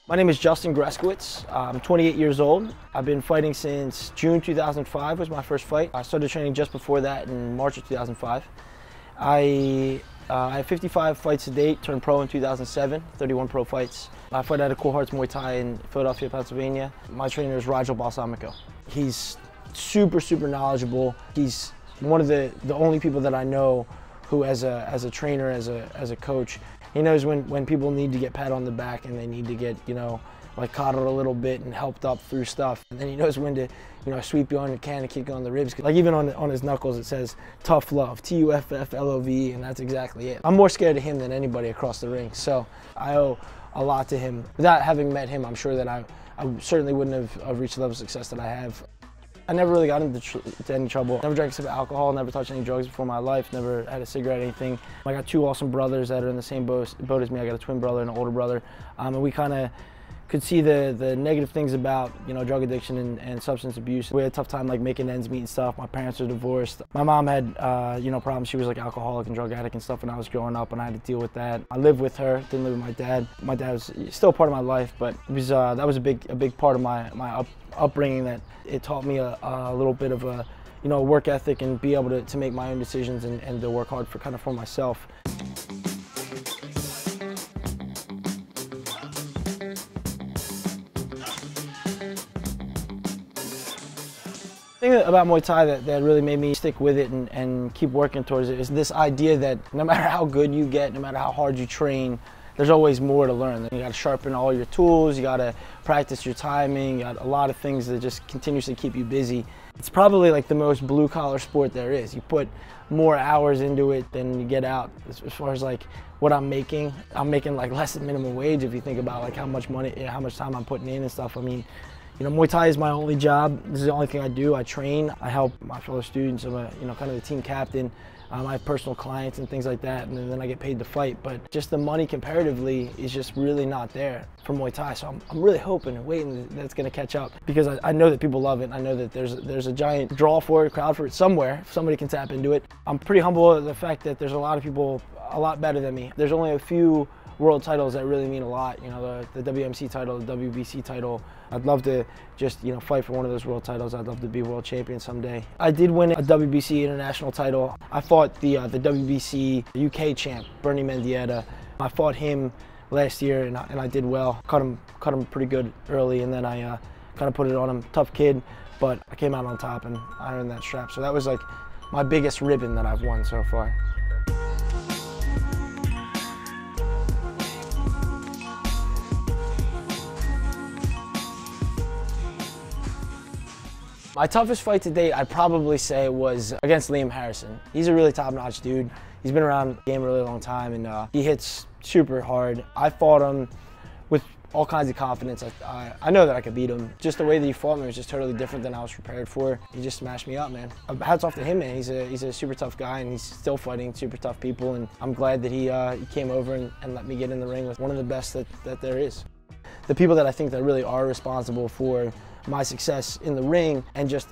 My name is Greskiewicz. I'm 28 years old. I've been fighting since June 2005 was my first fight. I started training just before that in March of 2005. I have 55 fights to date, turned pro in 2007, 31 pro fights. I fight at a Cool Hearts Muay Thai in Philadelphia, Pennsylvania. My trainer is Rigel Balsamico. He's super knowledgeable. He's one of the only people that I know who, as a trainer, as a coach, he knows when people need to get pat on the back and they need to get, like coddled a little bit and helped up through stuff. And then he knows when to, sweep you on the can and kick you on the ribs. Like even on his knuckles, it says tough love, T-U-F-F-L-O-V-E, and that's exactly it. I'm more scared of him than anybody across the ring. So I owe a lot to him. Without having met him, I'm sure that I certainly wouldn't have reached the level of success that I have. I never really got into any trouble. Never drank a sip of alcohol, never touched any drugs before my life, never had a cigarette, anything. I got two awesome brothers that are in the same boat as me. I got a twin brother and an older brother. And we kind of could see the negative things about, drug addiction and substance abuse. We had a tough time like making ends meet and stuff. My parents are divorced. My mom had, problems. She was like alcoholic and drug addict and stuff when I was growing up, and I had to deal with that. I lived with her, didn't live with my dad. My dad was still part of my life, but it was, that was a big part of my upbringing, that it taught me a little bit of a, work ethic and be able to make my own decisions and to work hard for myself. The thing about Muay Thai that really made me stick with it and keep working towards it is this idea that no matter how good you get, no matter how hard you train, there's always more to learn. You got to sharpen all your tools, you got to practice your timing, you got a lot of things that just continuously keep you busy. It's probably like the most blue-collar sport there is. You put more hours into it than you get out. As far as like what I'm making like less than minimum wage if you think about like how much money, how much time I'm putting in and stuff. I mean, Muay Thai is my only job. This is the only thing I do. I train, I help my fellow students. I'm kind of the team captain. I have personal clients and things like that, and then I get paid to fight. But just the money comparatively is just really not there for Muay Thai. So I'm really hoping and waiting that it's going to catch up, because I know that people love it. I know that there's a giant draw for it, crowd for it somewhere. If somebody can tap into it. I'm pretty humble at the fact that there's a lot of people a lot better than me. There's only a few world titles that really mean a lot. The WMC title, the WBC title. I'd love to just fight for one of those world titles. I'd love to be world champion someday. I did win a WBC international title. I fought the WBC UK champ, Bernie Mendieta. I fought him last year and I did well. Cut him pretty good early, and then I kind of put it on him. Tough kid, but I came out on top and I earned that strap. So that was like my biggest ribbon that I've won so far. My toughest fight to date, I'd probably say, was against Liam Harrison. He's a really top-notch dude. He's been around the game a really long time, and he hits super hard. I fought him with all kinds of confidence. I know that I could beat him. Just the way that he fought me was just totally different than I was prepared for. He just smashed me up, man. Hats off to him, man. He's a super tough guy, and he's still fighting super tough people, and I'm glad that he came over and let me get in the ring with one of the best that there is. The people that I think that really are responsible for my success in the ring and just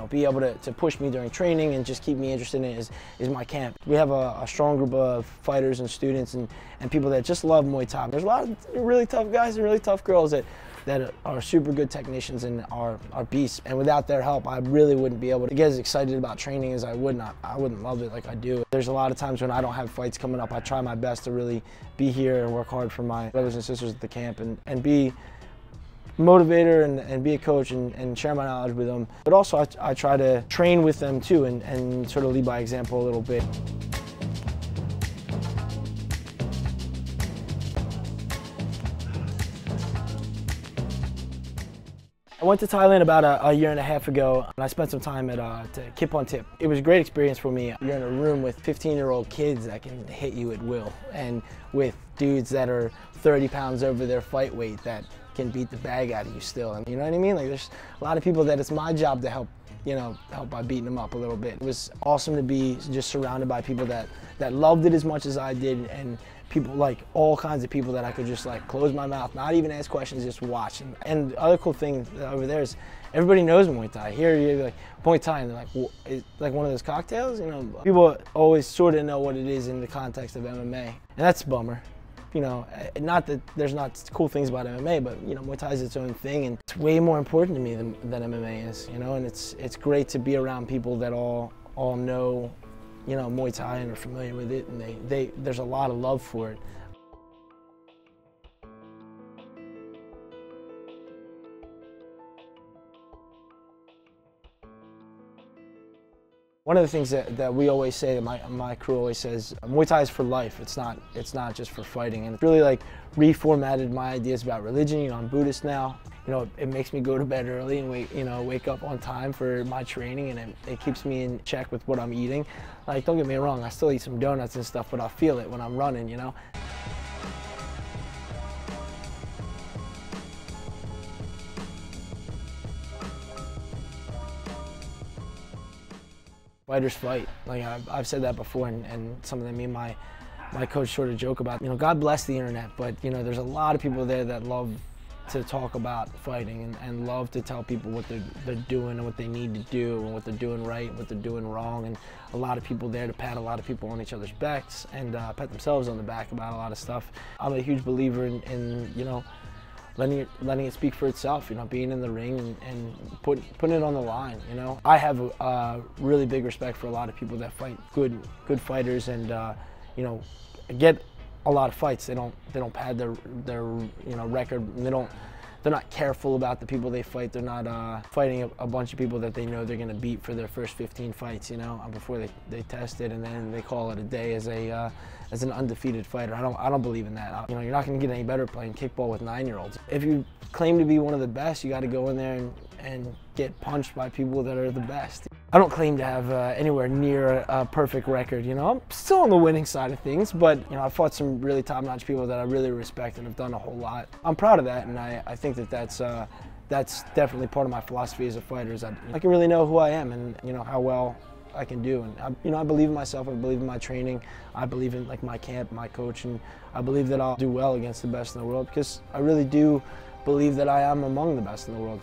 be able to push me during training and just keep me interested in it is my camp. We have a strong group of fighters and students and people that just love Muay Thai. There's a lot of really tough guys and really tough girls that are super good technicians and are beasts, and without their help I really wouldn't be able to get as excited about training as I would. I wouldn't love it like I do. There's a lot of times when I don't have fights coming up, I try my best to really be here and work hard for my brothers and sisters at the camp and be motivator and be a coach and share my knowledge with them. But also I try to train with them too and sort of lead by example a little bit. I went to Thailand about a year and a half ago, and I spent some time at Kip on Tip. It was a great experience for me. You're in a room with 15-year-old kids that can hit you at will, and with dudes that are 30 pounds over their fight weight that can beat the bag out of you still. And you know what I mean? Like, there's a lot of people that it's my job to help by beating them up a little bit. It was awesome to be just surrounded by people that loved it as much as I did, and people, like all kinds of people that I could just like close my mouth, not even ask questions, just watch. And the other cool thing over there is everybody knows Muay Thai. Here you're like, Muay Thai, and they're like, well, it's like one of those cocktails, People always sort of know what it is in the context of MMA, and that's a bummer. you know, not that there's not cool things about MMA, but you know, Muay Thai is its own thing, and it's way more important to me than MMA is, you know. And it's great to be around people that all know, you know, Muay Thai and are familiar with it, and there's a lot of love for it. One of the things that we always say, that my crew always says, Muay Thai is for life. It's not just for fighting. And it's really like reformatted my ideas about religion. You know, I'm Buddhist now. You know, it makes me go to bed early and wake up on time for my training, and it keeps me in check with what I'm eating. Like, don't get me wrong, I still eat some donuts and stuff, but I feel it when I'm running, you know. Fighters fight. Like I've said that before, and something that me and my coach sort of joke about. You know, God bless the internet, but you know, there's a lot of people there that love to talk about fighting and love to tell people what they're doing and what they need to do and what they're doing right and what they're doing wrong. And a lot of people there to pat a lot of people on each other's backs and pat themselves on the back about a lot of stuff. I'm a huge believer in you know, letting it speak for itself, you know, being in the ring and putting it on the line, you know. I have a really big respect for a lot of people that fight good fighters and, you know, get a lot of fights. They don't pad their you know, record. They're not careful about the people they fight. They're not fighting a bunch of people that they know they're going to beat for their first 15 fights, you know, before they test it, and then they call it a day as an undefeated fighter. I don't believe in that. You know, you're not going to get any better playing kickball with 9-year-olds. If you claim to be one of the best, you got to go in there and get punched by people that are the best. I don't claim to have anywhere near a perfect record, you know. I'm still on the winning side of things, but you know, I've fought some really top-notch people that I really respect and have done a whole lot. I'm proud of that, and I think that's definitely part of my philosophy as a fighter, is I can really know who I am and, you know, how well I can do. And you know, I believe in myself, I believe in my training, I believe in like my camp, my coach, and I believe that I'll do well against the best in the world, because I really do believe that I am among the best in the world.